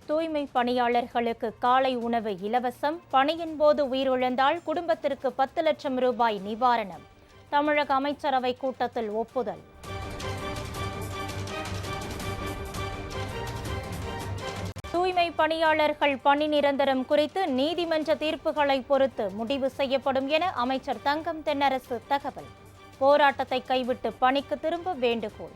தூய்மை பணியாளர்களுக்கு காலை உணவு இலவசம். பணியின் போது உயிரிழந்தால் குடும்பத்திற்கு 10 லட்சம் ரூபாய் நிவாரணம். தமிழக அமைச்சரவை கூட்டத்தில் ஒப்புதல். தூய்மை பணியாளர்கள் பணி நிரந்தரம் குறித்து நீதிமன்ற தீர்ப்புகளை பொறுத்து முடிவு செய்யப்படும் என அமைச்சர் தங்கம் தென்னரசு தகவல். போராட்டத்தை கைவிட்டு பணிக்கு திரும்ப வேண்டுகோள்.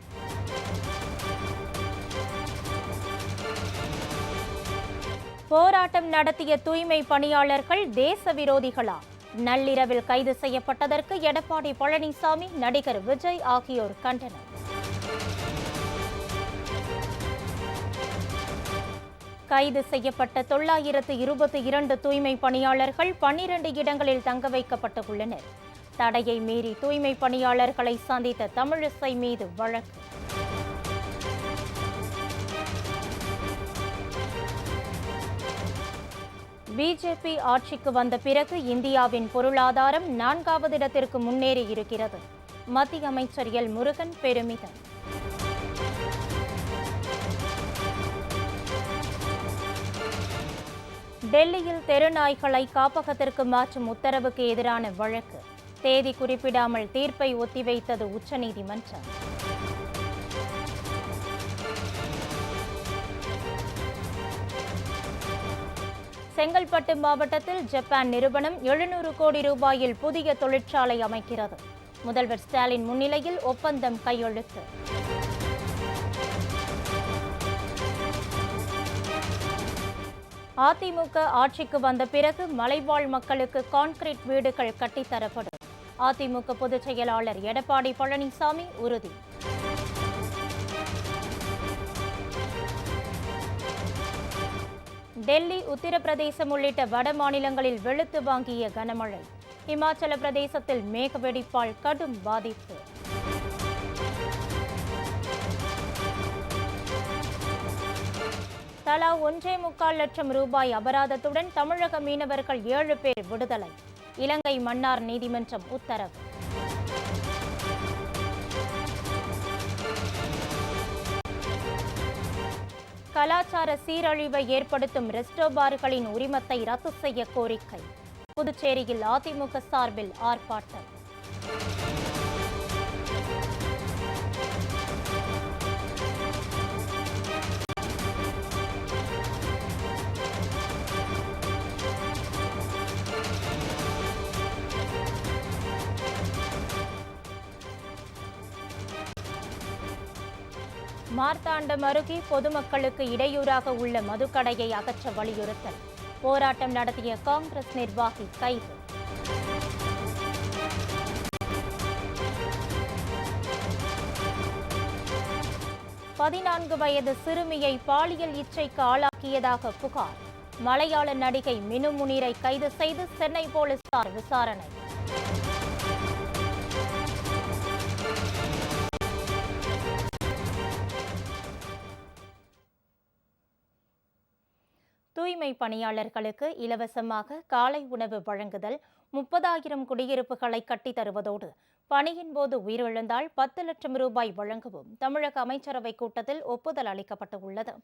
போராட்டம் நடத்திய தூய்மை பணியாளர்கள் தேச விரோதிகளா? நள்ளிரவில் கைது செய்யப்பட்டதற்கு எடப்பாடி பழனிசாமி, நடிகர் விஜய் ஆகியோர் கண்டனம். கைது செய்யப்பட்ட 922 தூய்மை பணியாளர்கள் 12 இடங்களில் தங்க வைக்கப்பட்டுள்ளனர். தடையை மீறி தூய்மை பணியாளர்களை சந்தித்த தமிழிசை மீது வழக்கு. பிஜேபி ஆட்சிக்கு வந்த பிறகு இந்தியாவின் பொருளாதாரம் 4வது இடத்திற்கு முன்னேறி இருக்கிறது. மத்திய அமைச்சர் எல் முருகன் பெருமிதம். டெல்லியில் தெருநாய்களை காப்பகத்திற்கு மாற்றும் உத்தரவுக்கு எதிரான வழக்கு. தேதி குறிப்பிடாமல் தீர்ப்பை ஒத்திவைத்தது உச்சநீதிமன்றம். செங்கல்பட்டு மாவட்டத்தில் ஜப்பான் நிறுவனம் 700 கோடி ரூபாயில் புதிய தொழிற்சாலை அமைக்கிறது. முதல்வர் ஸ்டாலின் முன்னிலையில் ஒப்பந்தம் கையெழுத்து. அதிமுக ஆட்சிக்கு வந்த பிறகு மலைவாழ் மக்களுக்கு கான்கிரீட் வீடுகள் கட்டித்தரப்படும். அதிமுக பொதுச் செயலாளர் எடப்பாடி பழனிசாமி உறுதி. டெல்லி, உத்தரப்பிரதேசம் உள்ளிட்ட வட மாநிலங்களில் வெளுத்து வாங்கிய கனமழை. இமாச்சல பிரதேசத்தில் மேக வெடிப்பால் கடும் பாதிப்பு. தலா 1.25 லட்சம் ரூபாய் அபராதத்துடன் தமிழக மீனவர்கள் 7 பேர் விடுதலை. இலங்கை மன்னார் நீதிமன்றம் உத்தரவு. கலாச்சார சீரழிவை ஏற்படுத்தும் ரெஸ்டோ பார்களின் உரிமத்தை ரத்து செய்ய கோரிக்கை. புதுச்சேரியில் அதிமுக சார்பில் ஆர்ப்பாட்டம். மார்த்தாண்டம் அருகே பொதுமக்களுக்கு இடையூறாக உள்ள மதுக்கடையை அகற்ற வலியுறுத்தல். போராட்டம் நடத்திய காங்கிரஸ் நிர்வாகி கைது. பதினான்கு வயது சிறுமியை பாலியல் இச்சைக்கு ஆளாக்கியதாக புகார். மலையாள நடிகை மினு முனீரை கைது செய்து சென்னை போலீசார் விசாரணை. தூய்மை பணியாளர்களுக்கு இலவசமாக காலை உணவு வழங்குதல், 30,000 குடியிருப்புகளை கட்டித் தருவதோடு பணியின் போது உயிரிழந்தால் 10 லட்சம் ரூபாய் வழங்கவும் தமிழக அமைச்சரவை கூட்டத்தில் ஒப்புதல் அளிக்கப்பட்டுள்ளது.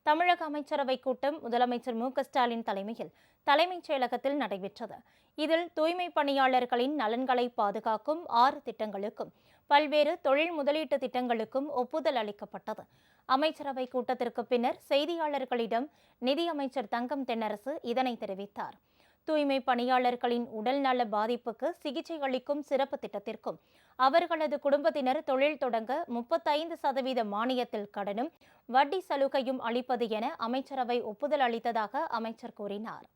தமிழக அமைச்சரவை கூட்டம் முதலமைச்சர் மு.க.ஸ்டாலின் தலைமையில் தலைமைச் செயலகத்தில் நடைபெற்றது. இதில் தூய்மை பணியாளர்களின் நலன்களை பாதுகாக்கும் 6 திட்டங்களுக்கும் பல்வேறு தொழில் முதலீட்டு திட்டங்களுக்கும் ஒப்புதல் அளிக்கப்பட்டது. அமைச்சரவை கூட்டத்திற்கு பின்னர் செய்தியாளர்களிடம் நிதியமைச்சர் தங்கம் தென்னரசு இதனை தெரிவித்தார். தூய்மை பணியாளர்களின் உடல் நல பாதிப்புக்கு சிகிச்சை அளிக்கும் சிறப்பு திட்டத்திற்கும் அவர்களது குடும்பத்தினர் தொழில் தொடங்க 35% மானியத்தில் கடனும் வட்டி சலுகையும் அளிப்பது என அமைச்சரவை ஒப்புதல் அளித்ததாக அமைச்சர் கூறினார்.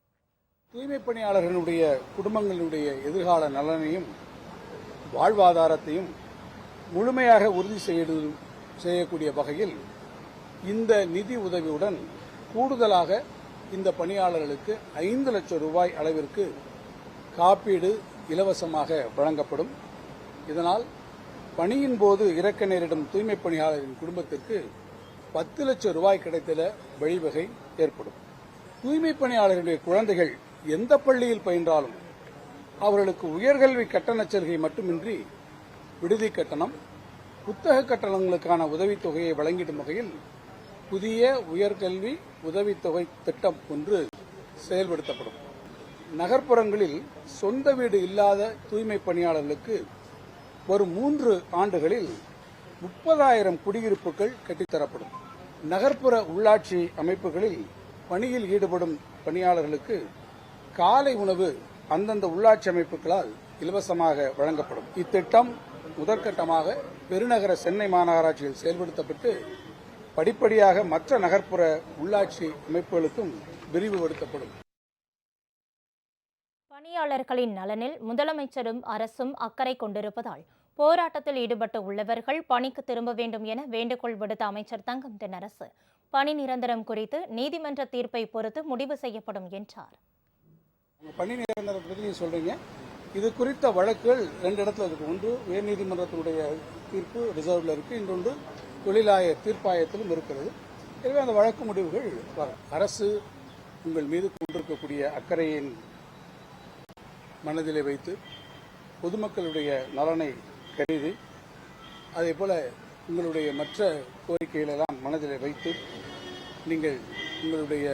தூய்மை பணியாளர்களுடைய குடும்பங்களுடைய எதிர்கால நலனையும் வாழ்வாதாரத்தையும் முழுமையாக உறுதி செய்யக்கூடிய வகையில் இந்த நிதி உதவியுடன் கூடுதலாக இந்த பணியாளர்களுக்கு 5 லட்சம் ரூபாய் அளவிற்கு காப்பீடு இலவசமாக வழங்கப்படும். இதனால் பணியின் போது இறக்க நேரிடும் தூய்மை பணியாளரின் குடும்பத்திற்கு 10 லட்சம் ரூபாய் கிடைத்திட வழிவகை ஏற்படும். தூய்மை பணியாளர்களுடைய குழந்தைகள் எந்த பள்ளியில் பயின்றாலும் அவர்களுக்கு உயர்கல்வி கட்டண சலுகை மட்டுமின்றி விடுதி கட்டணம், புத்தக கட்டணங்களுக்கான உதவித்தொகையை வழங்கிடும் வகையில் புதிய உயர்கல்வி உதவித்தொகை திட்டம் ஒன்று செயல்படுத்தப்படும். நகர்ப்புறங்களில் சொந்த வீடு இல்லாத தூய்மை பணியாளர்களுக்கு வரும் 3 ஆண்டுகளில் 30,000 குடியிருப்புகள் கட்டித்தரப்படும். நகர்ப்புற உள்ளாட்சி அமைப்புகளில் பணியில் ஈடுபடும் பணியாளர்களுக்கு காலை உணவு அந்தந்த உள்ளாட்சி அமைப்புகளால் இலவசமாக வழங்கப்படும். இத்திட்டம் முதற்கட்டமாக பெருநகர சென்னை மாநகராட்சியில் செயல்படுத்தப்பட்டு படிப்படியாக மற்ற நகர்ப்புற உள்ளாட்சி அமைப்புகளுக்கும் விரிவுபடுத்தப்படும். பணியாளர்களின் நலனில் முதலமைச்சரும் அரசும் அக்கறை கொண்டிருப்பதால் போராட்டத்தில் ஈடுபட்டு உள்ளவர்கள் பணிக்கு திரும்ப வேண்டும் என வேண்டுகோள் விடுத்த அமைச்சர் தங்கம் தென்னரசு பணி நிரந்தரம் குறித்து நீதிமன்ற தீர்ப்பை பொறுத்து முடிவு செய்யப்படும் என்றார். பணி நிரந்தரம் பற்றி நீங்க சொல்றீங்க, இது குறித்த வழக்குகள் 2 இடத்துல இருக்கு. ஒன்று உயர்நீதிமன்றத்தினுடைய தீர்ப்பு ரிசர்வ்ல இருக்கு, இன்னொன்று தொழிலாய தீர்ப்பாயத்திலும் இருக்கிறது. எனவே அந்த வழக்கு முடிவுகள் வரும். அரசு உங்கள் மீது கொண்டிருக்கக்கூடிய அக்கறையின் மனதிலே வைத்து பொதுமக்களுடைய நலனை கருதி அதே போல உங்களுடைய மற்ற கோரிக்கைகளெல்லாம் மனதிலே வைத்து நீங்கள் உங்களுடைய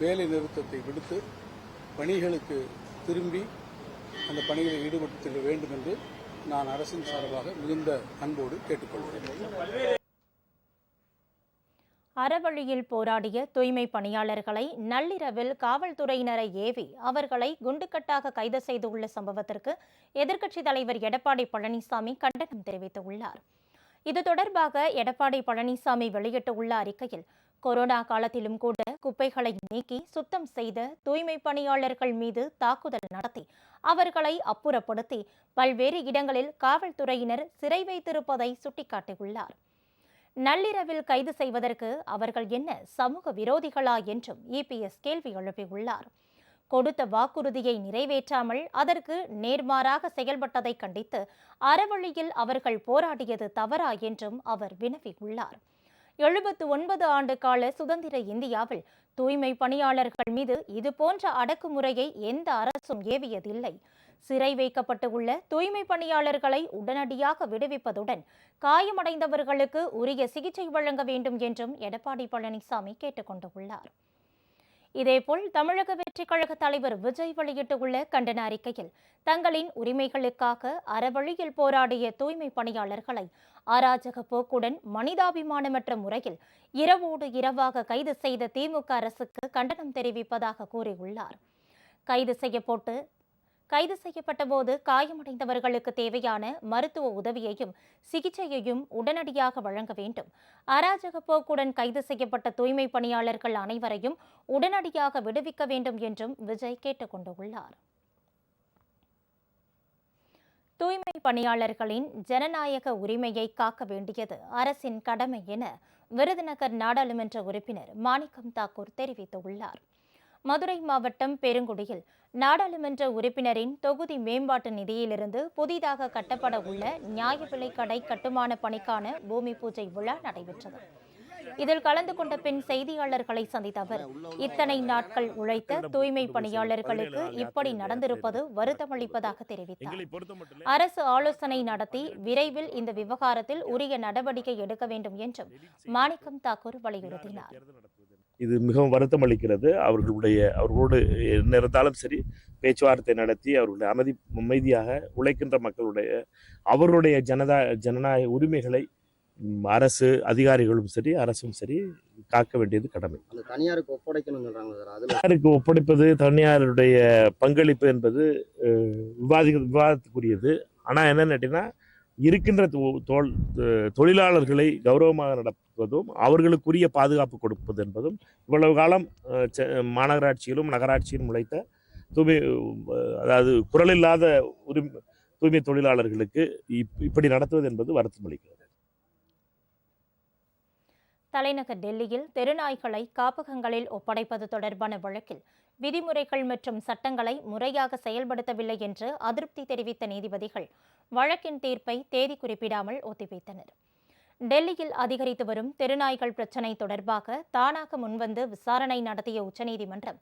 வேலை நிறுத்தத்தை விடுத்து பணிகளுக்கு திரும்பி அந்த பணிகளில் ஈடுபட்டு செல்ல வேண்டும் என்று நான் அரசின் சார்பாக மிகுந்த அன்போடு கேட்டுக்கொள்கிறேன். அறவழியில் போராடிய தூய்மை பணியாளர்களை நள்ளிரவில் காவல்துறையினரை ஏவி அவர்களை குண்டுக்கட்டாக கைது செய்துள்ள சம்பவத்திற்கு எதிர்க்கட்சித் தலைவர் எடப்பாடி பழனிசாமி கண்டனம் தெரிவித்துள்ளார். இது தொடர்பாக எடப்பாடி பழனிசாமி வெளியிட்டுள்ள அறிக்கையில், கொரோனா காலத்திலும் கூட குப்பைகளை நீக்கி சுத்தம் செய்த தூய்மை பணியாளர்கள் மீது தாக்குதல் நடத்தி அவர்களை அப்புறப்படுத்தி பல்வேறு இடங்களில் காவல்துறையினர் சிறை வைத்திருப்பதை சுட்டிக்காட்டியுள்ளார். நள்ளிரவில் கைது செய்வதற்கு அவர்கள் என்ன சமூக விரோதிகளா என்றும் இபிஎஸ் கேள்வி எழுப்பியுள்ளார். கொடுத்த வாக்குறுதியை நிறைவேற்றாமல் அதற்கு நேர்மாறாக செயல்பட்டதை கண்டித்து அறவழியில் அவர்கள் போராடியது தவறா என்றும் அவர் வினவியுள்ளார். 79 ஆண்டு கால சுதந்திர இந்தியாவில் தூய்மை பணியாளர்கள் மீது இதுபோன்ற அடக்குமுறையை எந்த அரசும் ஏவியதில்லை. சிறை வைக்கப்பட்டு உள்ள தூய்மை பணியாளர்களை உடனடியாக விடுவிப்பதுடன் காயமடைந்தவர்களுக்கு உரிய சிகிச்சை வழங்க வேண்டும் என்றும் எடப்பாடி பழனிசாமி கேட்டுக் கொண்டுள்ளார். இதேபோல் தமிழக வெற்றிக் கழக தலைவர் விஜய் வெளியிட்டுள்ள கண்டன அறிக்கையில், தங்களின் உரிமைகளுக்காக அறவழியில் போராடிய தூய்மை பணியாளர்களை அராஜக போக்குடன் மனிதாபிமானமற்ற முறையில் இரவோடு இரவாக கைது செய்த திமுக அரசுக்கு கண்டனம் தெரிவிப்பதாக கூறியுள்ளார். கைது செய்யப்பட்ட போது காயமடைந்தவர்களுக்கு தேவையான மருத்துவ உதவியையும் சிகிச்சையையும் உடனடியாக வழங்க வேண்டும். அராஜக போக்குடன் கைது செய்யப்பட்ட தூய்மை பணியாளர்கள் அனைவரையும் உடனடியாக விடுவிக்க வேண்டும் என்றும் விஜய் கேட்டுக் கொண்டுள்ளார். தூய்மை பணியாளர்களின் ஜனநாயக உரிமையை காக்க வேண்டியது அரசின் கடமை என விருதுநகர் நாடாளுமன்ற உறுப்பினர் மாணிக்கம் தாக்கூர் தெரிவித்துள்ளார். மதுரை மாவட்டம் பெருங்குடியில் நாடாளுமன்ற உறுப்பினரின் தொகுதி மேம்பாட்டு நிதியிலிருந்து புதிதாக கட்டப்பட உள்ள நியாய விலைக் கடை கட்டுமான பணிக்கான பூமி பூஜை விழா நடைபெற்றது. இதில் கலந்து கொண்ட பின் செய்தியாளர்களை சந்தித்த அவர், இத்தனை நாட்கள் உழைத்த தூய்மை பணியாளர்களுக்கு இப்படி நடந்திருப்பது வருத்தமளிப்பதாக தெரிவித்தார். அரசு ஆலோசனை நடத்தி விரைவில் இந்த விவகாரத்தில் உரிய நடவடிக்கை எடுக்க வேண்டும் என்றும் மாணிக்கம் தாக்கூர் வலியுறுத்தினார். இது மிகவும் வருத்தம் அளிக்கிறது. அவர்களோடு என்ன இருந்தாலும் சரி பேச்சுவார்த்தை நடத்தி அவர்களுடைய அமைதியாக உழைக்கின்ற மக்களுடைய அவர்களுடைய ஜனநாயக உரிமைகளை அரசு அதிகாரிகளும் சரி அரசும் சரி காக்க வேண்டியது கடமை. தனியாருக்கு ஒப்படைக்கணும் சொல்றாங்க. தனியாருக்கு ஒப்படைப்பது தனியாருடைய பங்களிப்பு என்பது விவாதத்துக்குரியது. ஆனால் என்னன்னு கேட்டீங்கன்னா, இருக்கின்ற தொழிலாளர்களை கௌரவமாக நடப்பதும் அவர்களுக்குரிய பாதுகாப்பு கொடுப்பது என்பதும் இவ்வளவு காலம் மாநகராட்சியிலும் நகராட்சியிலும் உழைத்த அதாவது குரலில்லாத தூய்மை தொழிலாளர்களுக்கு இப்படி நடத்துவது என்பது வருத்தம் அளிக்கிறது. தலைநகர் டெல்லியில் தெருநாய்களை காப்பகங்களில் ஒப்படைப்பது தொடர்பான வழக்கில் விதிமுறைகள் மற்றும் சட்டங்களை முறையாக செயல்படுத்தவில்லை என்று அதிருப்தி தெரிவித்த நீதிபதிகள் வழக்கின் தீர்ப்பை தேதி குறிப்பிடாமல் ஒத்திவைத்தனர். டெல்லியில் அதிகரித்து வரும் தெருநாய்கள் பிரச்சினை தொடர்பாக தானாக முன்வந்து விசாரணை நடத்திய உச்சநீதிமன்றம்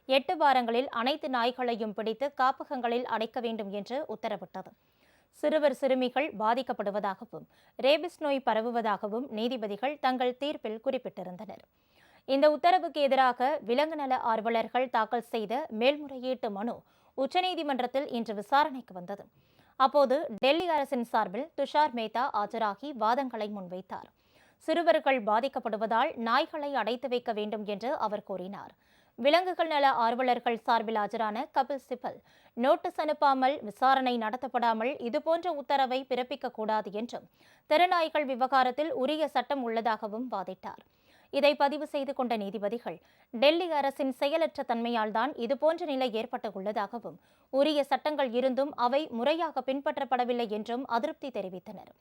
8 வாரங்களில் அனைத்து நாய்களையும் பிடித்து காப்பகங்களில் அடைக்க வேண்டும் என்று உத்தரவிட்டது. சிறுவர் சிறுமிகள் பாதிக்கப்படுவதாகவும் ரேபிஸ் நோய் பரவுவதாகவும் நீதிபதிகள் தங்கள் தீர்ப்பில் குறிப்பிட்டிருந்தனர். இந்த உத்தரவுக்கு எதிராக விலங்கு நல ஆர்வலர்கள் தாக்கல் செய்த மேல்முறையீட்டு மனு உச்சநீதிமன்றத்தில் இன்று விசாரணைக்கு வந்தது. அப்போது டெல்லி அரசின் சார்பில் துஷார் மேத்தா ஆஜராகி வாதங்களை முன்வைத்தார். சிறுவர்கள் பாதிக்கப்படுவதால் நாய்களை அடைத்து வைக்க வேண்டும் என்று அவர் கூறினார். விலங்குகள் நல ஆர்வலர்கள் சார்பில் ஆஜரான கபில் சிபல் நோட்டீஸ் அனுப்பாமல் விசாரணை நடத்தப்படாமல் இதுபோன்ற உத்தரவை பிறப்பிக்கக்கூடாது என்றும் தெருநாய்கள் விவகாரத்தில் உரிய சட்டம் உள்ளதாகவும் வாதிட்டார். இதை பதிவு செய்து கொண்ட நீதிபதிகள் டெல்லி அரசின் செயலற்ற தன்மையால் தான் இதுபோன்ற நிலை ஏற்பட்டுள்ளதாகவும் உரிய சட்டங்கள் இருந்தும் அவை முறையாக பின்பற்றப்படவில்லை என்றும் அதிருப்தி தெரிவித்தனர்.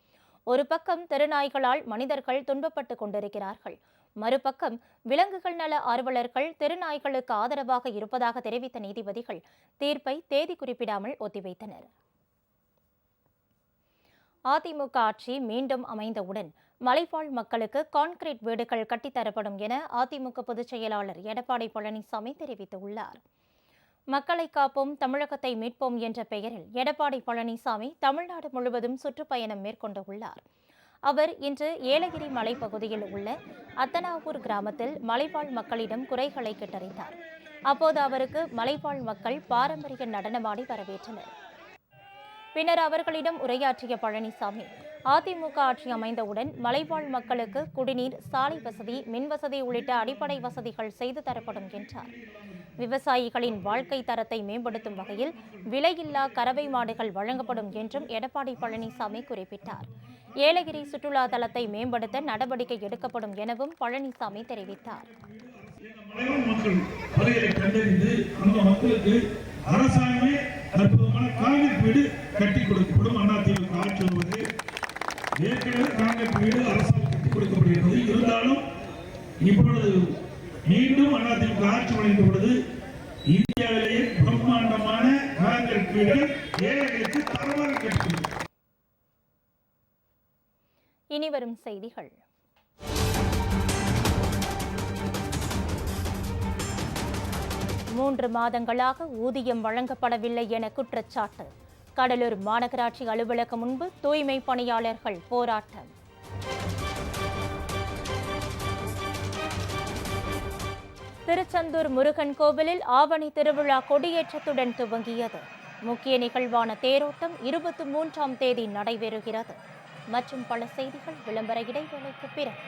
ஒரு பக்கம் தெருநாய்களால் மனிதர்கள் துன்பப்பட்டுக் கொண்டிருக்கிறார்கள், மறுபக்கம் விலங்குகள் நல ஆர்வலர்கள் தெருநாய்களுக்கு ஆதரவாக இருப்பதாக தெரிவித்த நீதிபதிகள் தீர்ப்பை தேதி குறிப்பிடாமல் ஒத்திவைத்தனர். அதிமுக ஆட்சி மீண்டும் அமைந்தவுடன் மலைவாழ் மக்களுக்கு கான்கிரீட் வீடுகள் கட்டித்தரப்படும் என அதிமுக பொதுச் செயலாளர் எடப்பாடி பழனிசாமி தெரிவித்துள்ளார். மக்களை காப்போம், தமிழகத்தை மீட்போம் என்ற பெயரில் எடப்பாடி பழனிசாமி தமிழ்நாடு முழுவதும் சுற்றுப்பயணம் மேற்கொண்டுள்ளார். அவர் இன்று ஏலகிரி மலைப்பகுதியில் உள்ள அத்தனாவூர் கிராமத்தில் மலைவாழ் மக்களிடம் குறைகளை கேட்டறிந்தார். அப்போது அவருக்கு மலைவாழ் மக்கள் பாரம்பரிய நடனமாடி வரவேற்றனர். பின்னர் அவர்களிடம் உரையாற்றிய பழனிசாமி, அதிமுக ஆட்சி அமைந்தவுடன் மலைவாழ் மக்களுக்கு குடிநீர், சாலை வசதி, மின் வசதி உள்ளிட்ட அடிப்படை வசதிகள் செய்து தரப்படும் என்றார். விவசாயிகளின் வாழ்க்கை தரத்தை மேம்படுத்தும் வகையில் விலையில்லா கறவை மாடுகள் வழங்கப்படும் என்றும் எடப்பாடி பழனிசாமி குறிப்பிட்டார். ஏலகிரி சுற்றுலா தலத்தை மேம்படுத்த நடவடிக்கை எடுக்கப்படும் எனவும் பழனிசாமி தெரிவித்தார். அரசாங்கமே அற்புதமான காங்கிரீட் வீடு கட்டி கொடுக்கப்படும். அதிமுக ஆட்சி வருவது ஏற்கனவே காங்கிரீட் வீடு அரசாங்கம் கட்டி கொடுக்கப்படுகிறது. இருந்தாலும் இப்பொழுது மீண்டும் அதிமுக ஆட்சி அமைந்த பொழுது இந்தியாவிலேயே பிரம்மாண்டமான காங்கிரீட் வீடுகள் ஏழைகளுக்கு தரமாக கட்டி. இனி வரும் செய்திகள். 3 மாதங்களாக ஊதியம் வழங்கப்படவில்லை என குற்றச்சாட்டு. கடலூர் மாநகராட்சி அலுவலகம் முன்பு தூய்மை பணியாளர்கள் போராட்டம். திருச்செந்தூர் முருகன் கோவிலில் ஆவணி திருவிழா கொடியேற்றத்துடன் துவங்கியது. முக்கிய நிகழ்வான தேரோட்டம் 23ஆம் தேதி நடைபெறுகிறது. மற்றும் பல செய்திகள் விளம்பர இடைவேளைக்கு பிறகு.